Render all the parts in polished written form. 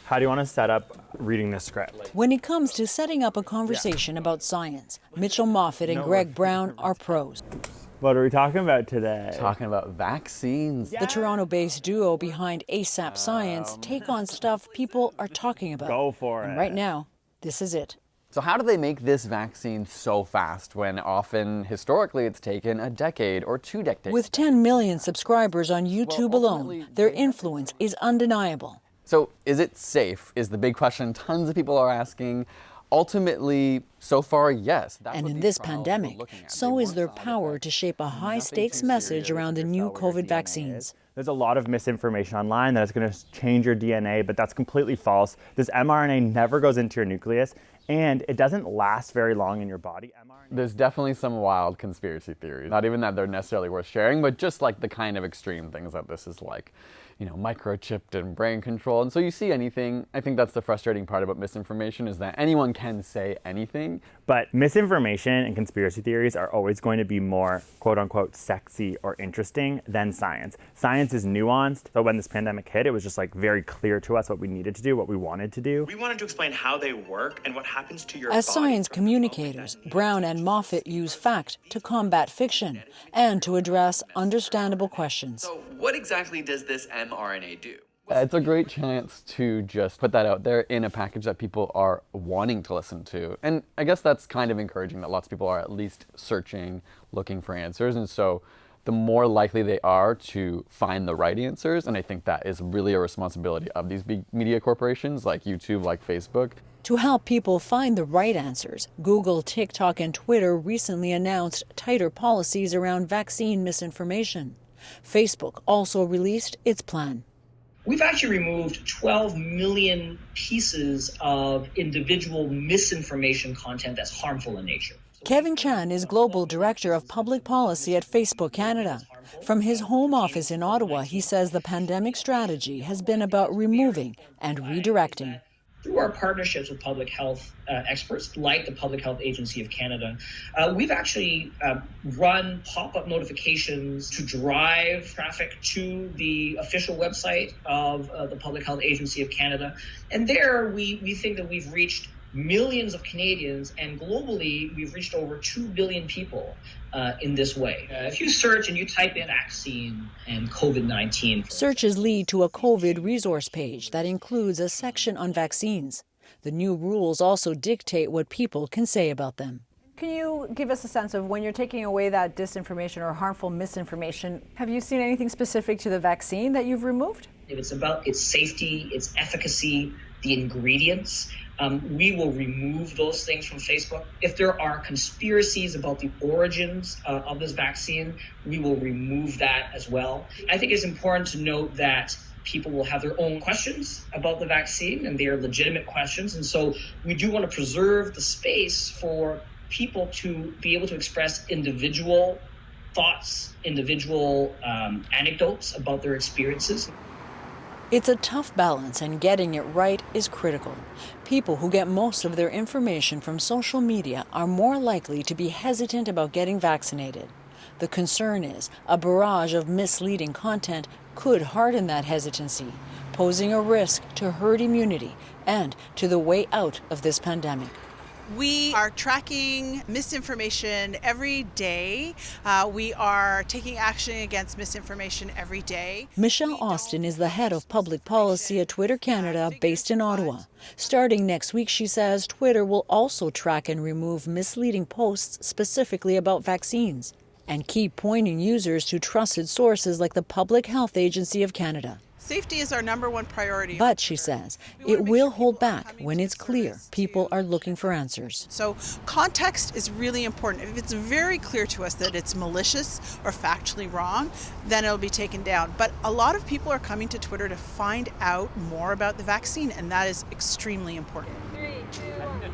How do you want to set up reading this script? When it comes to setting up a conversation about science, Mitchell Moffat and Greg Brown are pros. What are we talking about today? Talking about vaccines. The Toronto-based duo behind ASAP Science take on stuff people are talking about. Go for it. And right now, this is it. So how do they make this vaccine so fast when often, historically, it's taken a decade or 2 decades? With 10 million subscribers on YouTube alone, their influence is undeniable. So is it safe is the big question tons of people are asking. Ultimately, so far, yes. And in this pandemic, so is their power to shape a high-stakes message around the new COVID vaccines. There's a lot of misinformation online that it's going to change your DNA, but that's completely false. This mRNA never goes into your nucleus, and it doesn't last very long in your body. There's definitely some wild conspiracy theories. Not even that they're necessarily worth sharing, but just like the kind of extreme things that this is like, microchipped and brain control. And so you see anything. I think that's the frustrating part about misinformation is that anyone can say anything. But misinformation and conspiracy theories are always going to be more quote unquote sexy or interesting than science. Science is nuanced. So when this pandemic hit, it was just like very clear to us what we needed to do, what we wanted to do. We wanted to explain how they work and what happens to your body. As science communicators, Brown and Moffat use fact to combat fiction and to address understandable questions. So what exactly does this mRNA do? It's a great chance to just put that out there in a package that people are wanting to listen to. And I guess that's kind of encouraging that lots of people are at least searching, looking for answers. And so the more likely they are to find the right answers, and I think that is really a responsibility of these big media corporations like YouTube, like Facebook. To help people find the right answers, Google, TikTok, and Twitter recently announced tighter policies around vaccine misinformation. Facebook also released its plan. We've actually removed 12 million pieces of individual misinformation content that's harmful in nature. Kevin Chang is Global Director of Public Policy at Facebook Canada. From his home office in Ottawa, he says the pandemic strategy has been about removing and redirecting. Through our partnerships with public health experts, like the Public Health Agency of Canada, we've actually run pop-up notifications to drive traffic to the official website of the Public Health Agency of Canada. And there, we think that we've reached millions of Canadians, and globally, we've reached over 2 billion people in this way. If you search and you type in vaccine and COVID-19. Searches lead to a COVID resource page that includes a section on vaccines. The new rules also dictate what people can say about them. Can you give us a sense of when you're taking away that disinformation or harmful misinformation, have you seen anything specific to the vaccine that you've removed? If it's about its safety, its efficacy, the ingredients, we will remove those things from Facebook. If there are conspiracies about the origins of this vaccine, we will remove that as well. I think it's important to note that people will have their own questions about the vaccine, and they are legitimate questions. And so we do want to preserve the space for people to be able to express individual thoughts, individual anecdotes about their experiences. It's a tough balance, and getting it right is critical. People who get most of their information from social media are more likely to be hesitant about getting vaccinated. The concern is a barrage of misleading content could harden that hesitancy, posing a risk to herd immunity and to the way out of this pandemic. We are tracking misinformation every day. We are taking action against misinformation every day. Michelle Austin is the head of public policy at Twitter Canada, based in Ottawa. Starting next week, she says Twitter will also track and remove misleading posts specifically about vaccines and keep pointing users to trusted sources like the Public Health Agency of Canada. Safety is our #1 priority. But, she says, it will hold back when it's clear people are looking for answers. So context is really important. If it's very clear to us that it's malicious or factually wrong, then it'll be taken down. But a lot of people are coming to Twitter to find out more about the vaccine, and that is extremely important.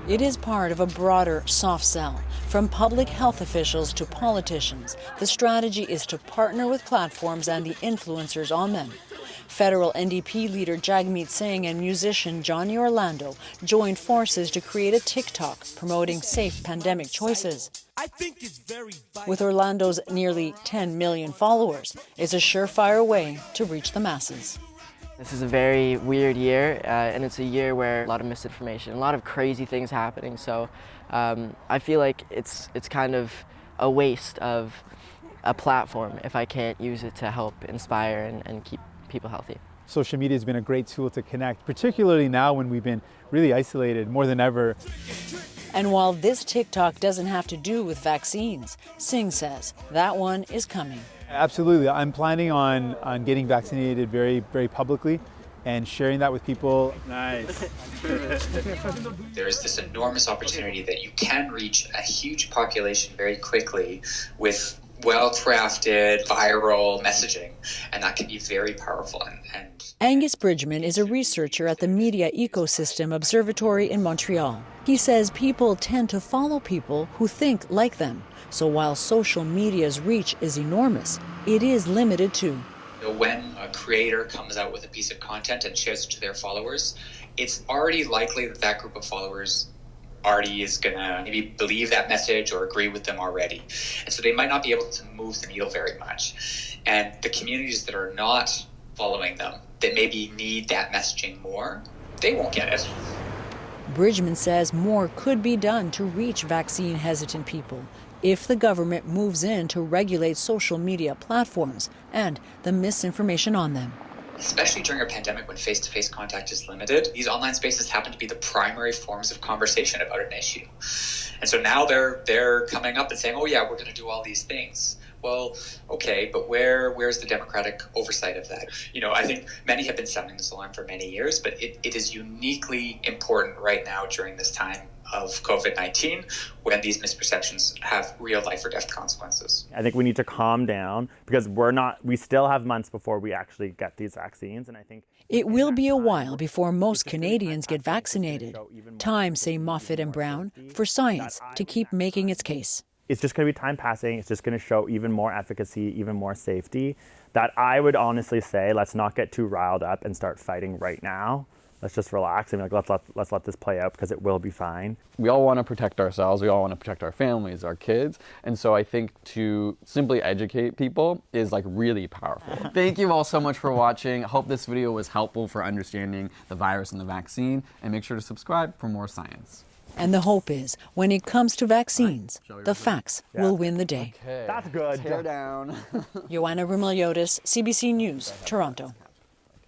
It is part of a broader soft sell. From public health officials to politicians, the strategy is to partner with platforms and the influencers on them. Federal NDP leader Jagmeet Singh and musician Johnny Orlando joined forces to create a TikTok promoting safe pandemic choices. With Orlando's nearly 10 million followers, it's a surefire way to reach the masses. This is a very weird year, and it's a year where a lot of misinformation, a lot of crazy things happening. So I feel like it's kind of a waste of a platform if I can't use it to help inspire and keep people healthy. Social media has been a great tool to connect, particularly now when we've been really isolated more than ever. And while this TikTok doesn't have to do with vaccines, Singh says that one is coming. Absolutely. I'm planning on getting vaccinated very, very publicly and sharing that with people. Nice. There's this enormous opportunity that you can reach a huge population very quickly with well-crafted viral messaging, and that can be very powerful. And Angus Bridgman is a researcher at the Media Ecosystem Observatory in Montreal. He says people tend to follow people who think like them. So while social media's reach is enormous, it is limited too. when a creator comes out with a piece of content and shares it to their followers, it's already likely that that group of followers already is going to maybe believe that message or agree with them already. And so they might not be able to move the needle very much. And the communities that are not following them, that maybe need that messaging more, they won't get it. Bridgman says more could be done to reach vaccine-hesitant people if the government moves in to regulate social media platforms and the misinformation on them. Especially during a pandemic when face-to-face contact is limited, these online spaces happen to be the primary forms of conversation about an issue. And so now they're coming up and saying, oh yeah, we're going to do all these things. Well, okay, but where's the democratic oversight of that? You know, I think many have been sounding this alarm for many years, but it is uniquely important right now during this time of COVID-19 when these misperceptions have real life or death consequences. I think we need to calm down because we still have months before we actually get these vaccines, and I think it will be a while before most Canadians get vaccinated. Time, say Moffitt and Brown, for science to keep making its case. It's just going to be time passing. It's just going to show even more efficacy, even more safety. That I would honestly say, let's not get too riled up and start fighting right now. Let's just relax and be like, let's let this play out because it will be fine. We all want to protect ourselves. We all want to protect our families, our kids. And so I think to simply educate people is like really powerful. Thank you all so much for watching. I hope this video was helpful for understanding the virus and the vaccine. And make sure to subscribe for more science. And the hope is, when it comes to vaccines, the facts will win the day. Okay. That's good. Tear down. Joanna Rumiliotis, CBC News, Toronto.